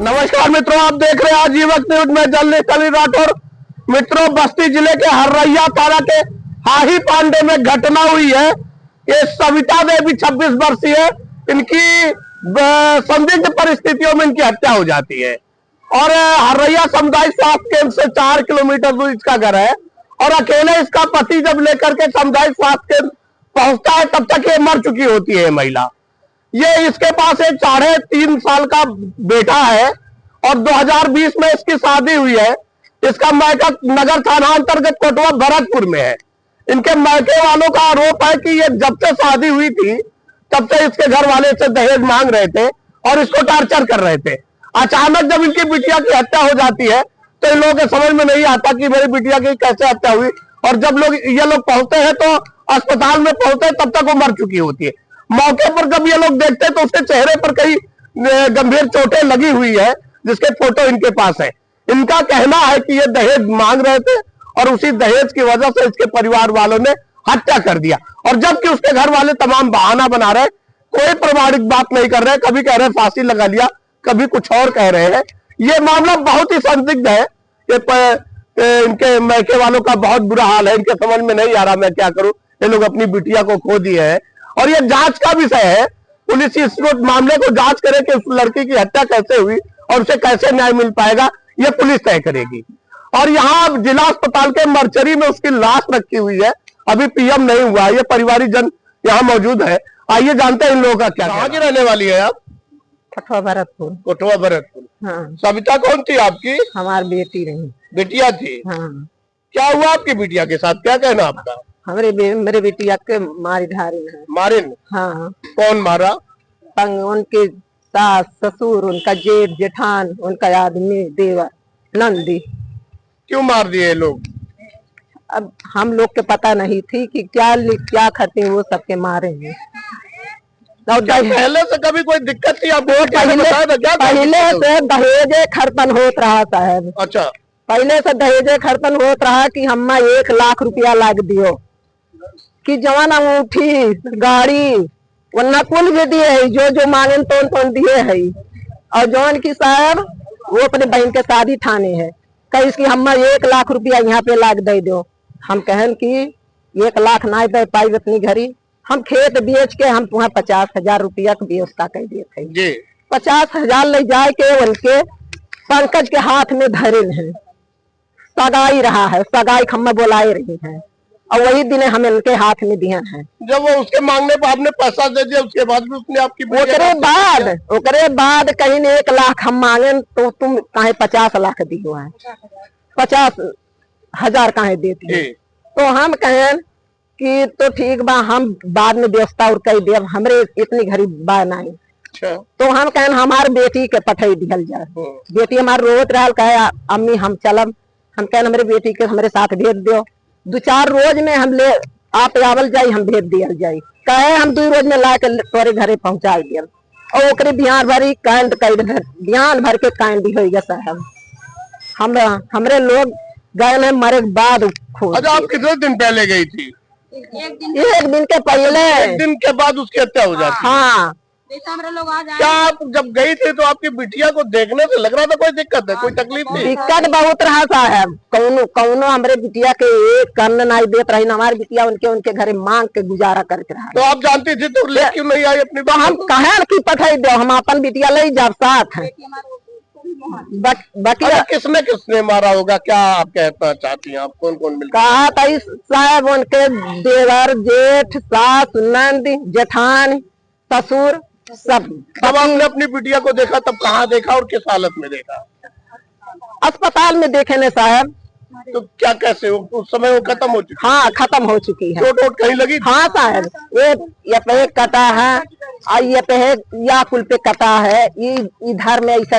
नमस्कार मित्रों, आप देख रहे हैं आजीवन न्यूज में जर्नलिस्ट अली राठौर। मित्रों, बस्ती जिले के हर्रैया थाना के हाही पांडे में घटना हुई है। ये सविता देवी 26 वर्षीय है। इनकी संदिग्ध परिस्थितियों में इनकी हत्या हो जाती है और हर्रैया सामुदायिक स्वास्थ्य केंद्र से 4 किलोमीटर दूर इसका घर है और अकेले इसका पति जब लेकर के सामुदायिक स्वास्थ्य केंद्र पहुंचता है तब तक ये मर चुकी होती है महिला। ये इसके पास एक 3.5 साल का बेटा है और 2020 में इसकी शादी हुई है। इसका मायका नगर थाना अंतर्गत कोटवा भरतपुर में है। इनके मायके वालों का आरोप है कि ये जब से शादी हुई थी तब से इसके घर वाले से दहेज मांग रहे थे और इसको टॉर्चर कर रहे थे। अचानक जब इनकी बिटिया की हत्या हो जाती है तो इन लोगों के समझ में नहीं आता कि मेरी बिटिया की कैसे हत्या हुई। और जब ये लोग पहुंचते हैं तो अस्पताल में पहुंचते तब तक वो मर चुकी होती है। मौके पर जब ये लोग देखते हैं तो उसके चेहरे पर कई गंभीर चोटें लगी हुई है, जिसके फोटो इनके पास है। इनका कहना है कि ये दहेज मांग रहे थे और उसी दहेज की वजह से इसके परिवार वालों ने हत्या कर दिया। और जबकि उसके घर वाले तमाम बहाना बना रहे, कोई प्रमाणिक बात नहीं कर रहे। कभी कह रहे फांसी लगा लिया, कभी कुछ और कह रहे हैं। ये मामला बहुत ही संदिग्ध है। इनके मैके वालों का बहुत बुरा हाल है। इनके समझ में नहीं आ रहा मैं क्या करूं। ये लोग अपनी बिटिया को खो दिए हैं और ये जांच का विषय है। पुलिस इस मामले को जांच करे कि उस लड़की की हत्या कैसे हुई और उसे कैसे न्याय मिल पाएगा, ये पुलिस तय करेगी। और यहाँ जिला अस्पताल के मर्चरी में उसकी लाश रखी हुई है, अभी पीएम नहीं हुआ। ये परिवारी जन यहाँ मौजूद है। आइए जानते हैं इन लोगों का क्या। कहाँ की रहने वाली है आप? कोटवा भरतपुर। कोटवा भरतपुर। हाँ। सविता कौन थी आपकी? हमारी बेटी रही। बेटिया थी? हाँ। क्या हुआ आपकी बिटिया के साथ, क्या कहना आपका? मेरे बेटिया के मारी धारी है। मारिन? हाँ। कौन मारा? उनके सास ससुर, उनका जेठ जेठान, उनका आदमी देवर नंदी। क्यों मार दिए लोग? अब हम लोग के पता नहीं थी कि क्या खाते वो सबके मारे हैं। पहले से कभी कोई दिक्कत थी आपको? पहले से दहेजे खर्तन होत रहा साहब। अच्छा। पहले से दहेजे खर्तन होत रहा कि हम्मा 1 लाख रुपया लाग दियो कि जवान अंगूठी गाड़ी वरना कुल भी दिए है, जो मांगे तो दिए है। और जवान की साहब वो अपने बहन के शादी ठाने है, कही इसकी हम्मा 1 लाख रुपया यहाँ पे लाग दे दो। हम कहन कि 1 लाख ना दे पाई अपनी घरी, हम खेत बेच के हम तुम्हें 50,000 रुपया की व्यवस्था कर दिए थे। 50,000 ले जाए के उनके पंकज के हाथ में धरे है। सगाई रहा है, सगाई हमें बुलाए रही है और वही दिन हम इनके हाथ में दिए हैं। जब वो उसके मांगने पर आपने पैसा दे दिया, उसके बाद भी उसने आपकी ओकरे बाद कहीं 1 लाख हम मांगे तो तुम कहे 50 लाख दियो है, 50,000 कहे देती है। तो हम कहें कि तो ठीक बा, हम बाद में व्यवस्था और कह दे, हमरे इतनी घड़ी बा नहीं। तो हम कहें हमारे बेटी के पठाई दिहल जाए। बेटी हमारे रोत रहा, कहे अम्मी हम चलब। हम कहें हमारे बेटी के हमारे साथ भेज दो, 2-4 रोज में हम ले आप आवल जाये, हम भेज दिया जाये। कहे हम 2 रोज में ला के तोरे घरे पहुंचा दिया और ओकरे बिहान भरी कांड बिहान भर के कांड हो गया साहब। हमरे लोग गए मरे के बाद। अच्छा, आप कितने दिन पहले गई थी? 1 दिन के पहले। 1 दिन के बाद उसकी हत्या हो जाती? हाँ। क्या आप जब गई थी तो आपकी बिटिया को देखने से लग रहा था कोई दिक्कत है, कोई तकलीफ नहीं? दिक्कत बहुत रहा साहब। कौनो हमारे बिटिया के एक कन्न नहीं देत रही। हमारी बिटिया उनके घरे मांग के गुजारा करके रहा। तो आप जानती थी तो ले क्यों नहीं आई अपनी? तो हम कहे की पठाई दो, हम अपन बिटिया ले जाब साथ है। बाकी किसने मारा होगा, क्या आप कहना चाहती हैं? आप कौन मिल कहा था साहब? उनके देवर जेठ सास नंद जेठान ससुर सब। तब आपने अपनी बिटिया को देखा, तब कहाँ देखा और किस हालत में देखा? अस्पताल में देखे ने साहब। तो क्या कैसे उस समय वो खत्म हो चुकी? हाँ, खत्म हो चुकी है। चोट कहीं लगी? हाँ साहब, ये पे कटा है और ये पे या कुल पे कटा है। इधर में ऐसा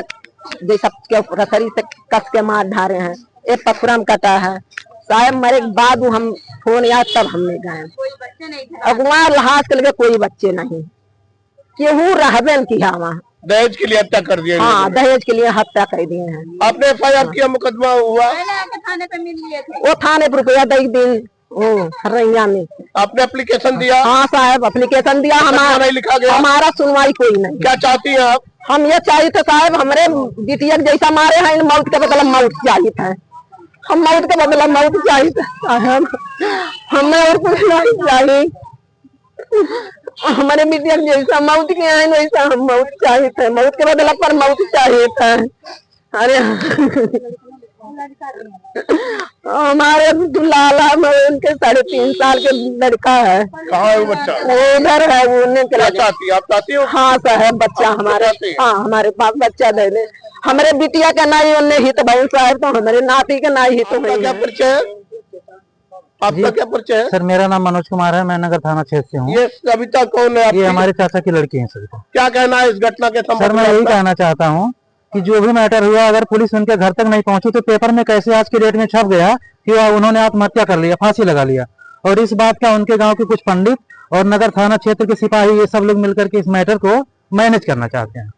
जैसा रसरी से कस के मार धारे हैं। एक पथुरा में कटा है साहब। मरे के बाद हम फोन याद तब हमने गए। अगुआ लहाज के लगे कोई बच्चे नहीं, केहू रहबे किया वहाँ। दहेज के लिए हत्या कर दिया? हाँ, दहेज के लिए हत्या कर दिए हैं। आपने FIR किया, मुकदमा हुआ? वो थाने पर रुपया 10 दिन हरैया में। आपने एप्लीकेशन दिया? हाँ साहब, एप्लीकेशन दिया, हमारा नहीं लिखा गया? हमारा सुनवाई कोई नहीं। क्या चाहती हैं आप? हम ये चाहिए थे साहब, हमारे बिटिया जैसा मारे हैं, मौत के बदला मौत चाहिए था। हम मौत के बदला मौत चाहिए था साहब, हमें और कुछ नहीं चाहिए। हमारे बिटिया जैसा मौत के हैं वैसा हम मौत चाहिए थे, मौत के बदला पर मौत चाहिए था। अरे हमारे लाला में उनके 3.5 साल के लड़का है। कहाँ है वो बच्चा? वो उधर है, वो उन्हें क्या चाहती है? आप चाहती हो? हाँ साहब, बच्चा हमारे, हाँ हमारे पास बच्चा दे दे। हमारे बिटिया का ना ही उन्हें हित भाई साहब, तो हमारे नाती का ना ही हित भाई। क्या परिचय है आपका? क्या परिचय है? सर मेरा नाम मनोज कुमार है, मैं नगर थाना क्षेत्र से हूँ। ये सविता कौन है? ये हमारे चाचा की लड़की है सविता। क्या कहना है इस घटना के संबंध सर मैं यही कहना चाहता हूँ कि जो भी मैटर हुआ, अगर पुलिस उनके घर तक नहीं पहुंची तो पेपर में कैसे आज की डेट में छप गया कि उन्होंने आत्महत्या कर लिया, फांसी लगा लिया। और इस बात का उनके गांव के कुछ पंडित और नगर थाना क्षेत्र के सिपाही, ये सब लोग मिलकर के इस मैटर को मैनेज करना चाहते हैं।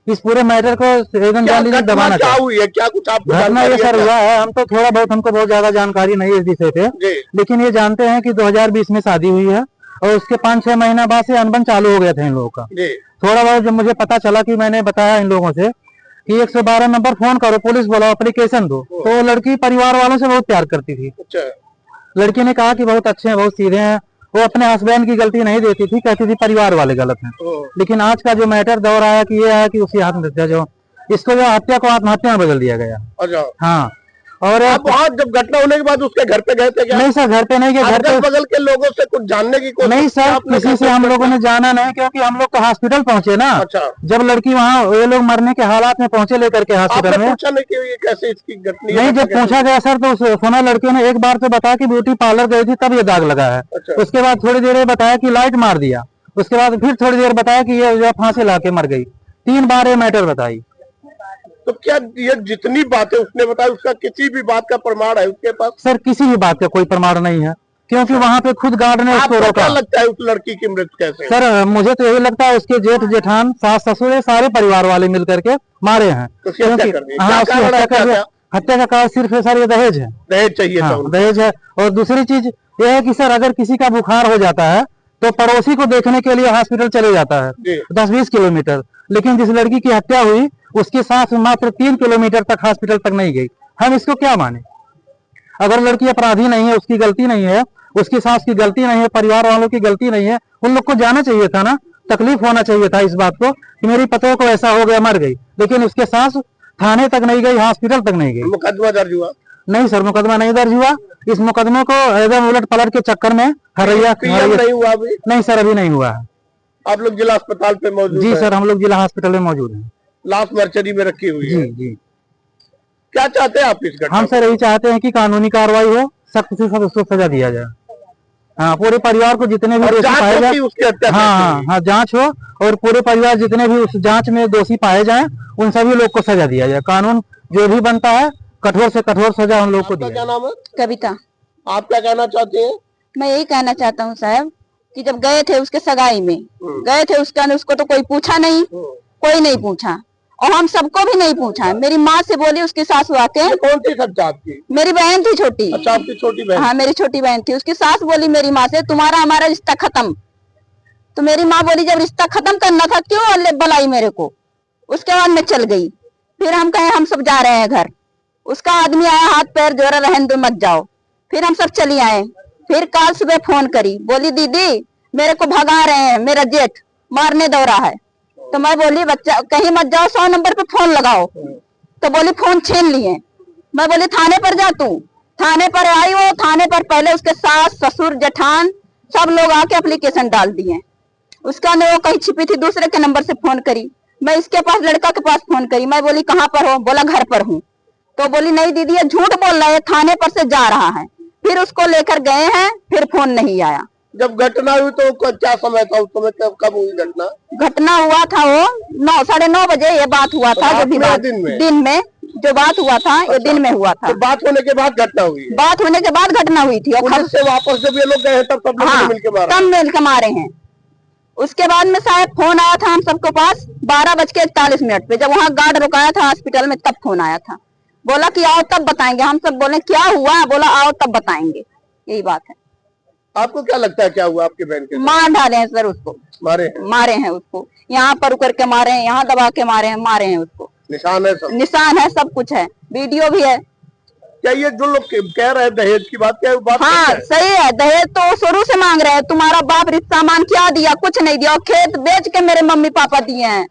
इस पूरे मैटर को एकदम दबाना चाहते हैं। क्या कुछ आपको घटना ये सर हुआ है, हम तो थोड़ा बहुत, हमको बहुत ज्यादा जानकारी नहीं है इस विषय पे, लेकिन ये जानते हैं कि 2020 में शादी हुई है और उसके 5-6 महीना बाद से अनबन चालू हो गया था इन लोगों का। थोड़ा बहुत जब मुझे पता चला कि मैंने बताया इन लोगों से कि 112 नंबर फोन करो, पुलिस बुलाओ, एप्लीकेशन दो, तो लड़की परिवार वालों से बहुत प्यार करती थी। लड़की ने कहा कि बहुत अच्छे हैं, बहुत सीधे हैं, वो अपने हस्बैंड की गलती नहीं देती थी, कहती थी परिवार वाले गलत हैं। लेकिन आज का जो मैटर दौर आया कि ये है कि उसकी आत्महत्या, जो इसको जो हत्या को आत्महत्या में बदल दिया गया। अच्छा। हाँ, और वहाँ जब घटना होने के बाद उसके घर पे गए थे क्या? नहीं सर, घर पे नहीं गए, घर पे बगल के लोगों से कुछ जानने की कोशिश नहीं सर, किसी से हम लोगों ने जाना नहीं, क्योंकि हम लोग तो हॉस्पिटल पहुंचे ना। अच्छा। जब लड़की वहाँ ये लोग मरने के हालात में पहुंचे लेकर के हॉस्पिटल में, पूछा नहीं कि कैसे इसकी घटना? नहीं, जब पूछा गया सर तो सोना लड़के ने एक बार तो बताया कि ब्यूटी पार्लर गई थी तब ये दाग लगा है। अच्छा। उसके बाद थोड़ी देर बताया कि लाइट मार दिया, उसके बाद फिर थोड़ी देर बताया कि ये फांसी ला के मर गई। 3 बार ये मैटर बताई। तो क्या ये जितनी बातें उसने बताई, उसका किसी भी बात का प्रमाण है उसके पास? सर किसी भी बात का कोई प्रमाण नहीं है, क्योंकि वहाँ पे खुद गार्ड ने उसको रोका। क्या लगता है उस लड़की की मृत्यु कैसे? सर मुझे तो यही लगता है उसके जेठ जेठान, सास ससुर, सारे परिवार वाले मिलकर के मारे हैं। हत्या का कारण सिर्फ सर ये दहेज है। दहेज चाहिए था? दहेज है। और दूसरी चीज ये है कि सर अगर किसी का बुखार हो जाता है तो पड़ोसी को देखने के लिए हॉस्पिटल चले जाता है 10-20 किलोमीटर, लेकिन जिस लड़की की हत्या हुई उसकी सास मात्र 3 किलोमीटर तक हॉस्पिटल तक नहीं गई। हम इसको क्या माने? अगर लड़की अपराधी नहीं है, उसकी गलती नहीं है, उसकी सास की गलती नहीं है, परिवार वालों की गलती नहीं है, उन लोग को जाना चाहिए था ना, तकलीफ होना चाहिए था इस बात को कि मेरी पतों को ऐसा हो गया, मर गई, लेकिन उसके सास थाने तक नहीं गई, हॉस्पिटल तक नहीं गई। मुकदमा दर्ज हुआ? नहीं सर, मुकदमा नहीं दर्ज हुआ। इस मुकदमे को एकदम उलट पलट के चक्कर में हरैया नहीं हुआ अभी? नहीं सर, अभी नहीं हुआ है। आप लोग जिला अस्पताल पे मौजूद? जी सर, हम लोग जिला हॉस्पिटल में मौजूद हैं। लाश मर्चरी में रखी हुई है? जी जी। क्या चाहते हैं आप इस घटना? हम सर यही चाहते हैं कि कानूनी कार्रवाई हो, सख्त से सख्त उसको सजा दिया जाए। हाँ, पूरे परिवार को जितने भी दोषी पाए जाए, हाँ जांच हो और पूरे परिवार जितने भी उस जांच में दोषी पाए जाएं उन सभी लोग को सजा दिया जाए। कानून जो भी बनता है कठोर से कठोर सजा उन लोग को दिया। क्या नाम है? कविता। आप क्या कहना चाहते हैं? मैं यही कहना चाहता हूँ साहब कि जब गए थे उसके सगाई में गए थे, उसको तो कोई पूछा नहीं, कोई नहीं पूछा, और हम सबको भी नहीं पूछा। मेरी माँ से बोली उसकी सास आके। कौन थी सच्चा आपकी? मेरी बहन थी छोटी। अच्छा, आपकी छोटी बहन? हाँ, मेरी छोटी बहन थी। उसकी सास बोली मेरी माँ से, तुम्हारा हमारा रिश्ता खत्म। तो मेरी माँ बोली जब रिश्ता खत्म करना था क्यों बुलाई मेरे को? उसके बाद मैं चल गई। फिर हम कहे हम सब जा रहे हैं घर। उसका आदमी आया, हाथ पैर जोड़ा, रहने दो मत जाओ। फिर हम सब चली आए। फिर कल सुबह फोन करी, बोली दीदी मेरे को भगा रहे हैं, मेरा जेठ मारने दौड़ा है। तो मैं बोली बच्चा कहीं मत जाओ, 100 नंबर पे फोन लगाओ। तो बोली फोन छीन लिए। मैं बोली थाने पर जा तू। थाने पर आई वो। थाने पर पहले उसके सास ससुर जेठान सब लोग आके एप्लीकेशन डाल दिए। उसका ने वो कहीं छिपी थी, दूसरे के नंबर से फोन करी। मैं इसके पास लड़का के पास फोन करी। मैं बोली कहाँ पर हो? बोला घर पर हूँ। तो बोली नहीं दीदी ये झूठ बोल रहा है, थाने पर से जा रहा है। फिर उसको लेकर गए हैं, फिर फोन नहीं आया। जब घटना हुई तो क्या समय था उस समय? कब हुई घटना? घटना हुआ था वो 9-9:30 बजे ये बात हुआ था। जो दिन में जो बात हुआ था ये दिन में हुआ था। तो बात होने के बाद घटना हुई? बात होने के बाद घटना हुई थी। और से वापस जब ये लोग गए तब सब लोग मिलके मारे? तब मिलकर मारे हैं। उसके बाद में शायद फोन आया था हम सबके पास 12:41 पे, जब वहाँ गार्ड रुकाया था हॉस्पिटल में, तब फोन आया था। बोला कि आओ तब बताएंगे। हम सब बोले क्या हुआ? बोला आओ तब बताएंगे। यही बात है। आपको क्या लगता है क्या हुआ आपकी बहन के साथ? मार डाले हैं सर उसको, मारे हैं उसको, यहाँ पर उकर के मारे हैं, यहाँ दबा के मारे हैं उसको। निशान है, सब निशान है, सब कुछ है, वीडियो भी है। क्या ये जो लोग कह रहे हैं दहेज की बात, क्या वो बात हाँ है? सही है, दहेज तो शुरू से मांग रहे हैं। तुम्हारा बाप रिश्ता सामान क्या दिया? कुछ नहीं दिया। और खेत बेच के मेरे मम्मी पापा दिए हैं,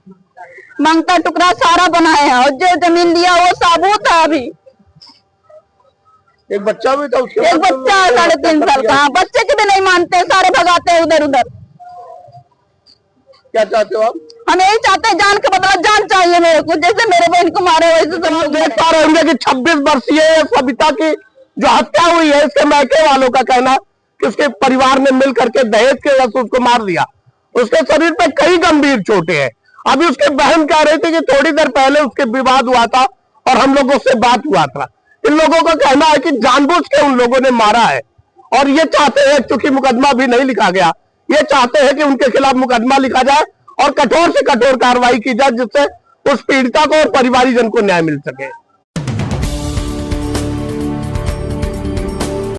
मांगता टुकड़ा सारा बनाए हैं, और जो जमीन दिया वो साबुत है। अभी एक बच्चा भी था उसके, एक बच्चा 3.5 साल का, बच्चे के भी नहीं मानते, सारे भगाते हैं उधर उधर। क्या चाहते हो आप? हम यही चाहते हैं, जान का बदला, जान चाहिए मेरे को, जैसे मेरे बहन को मारे वैसे सब लोग देख पा रहे होंगे कि 26 वर्षीय सविता की जो हत्या हुई है, इसके मायके वालों का कहना कि उसके परिवार ने मिल करके दहेज के वजह से उसको मार दिया। उसके शरीर पे कई गंभीर चोटें हैं। अभी उसके बहन कह रही थी कि थोड़ी देर पहले उसके विवाद हुआ था और हम लोगों से बात हुआ था। इन लोगों का कहना है कि जानबूझ के उन लोगों ने मारा है, और ये चाहते हैं, चूंकि मुकदमा भी नहीं लिखा गया, ये चाहते हैं कि उनके खिलाफ मुकदमा लिखा जाए और कठोर से कठोर कार्रवाई की जाए, जिससे उस पीड़िता को और परिवारीजन को न्याय मिल सके।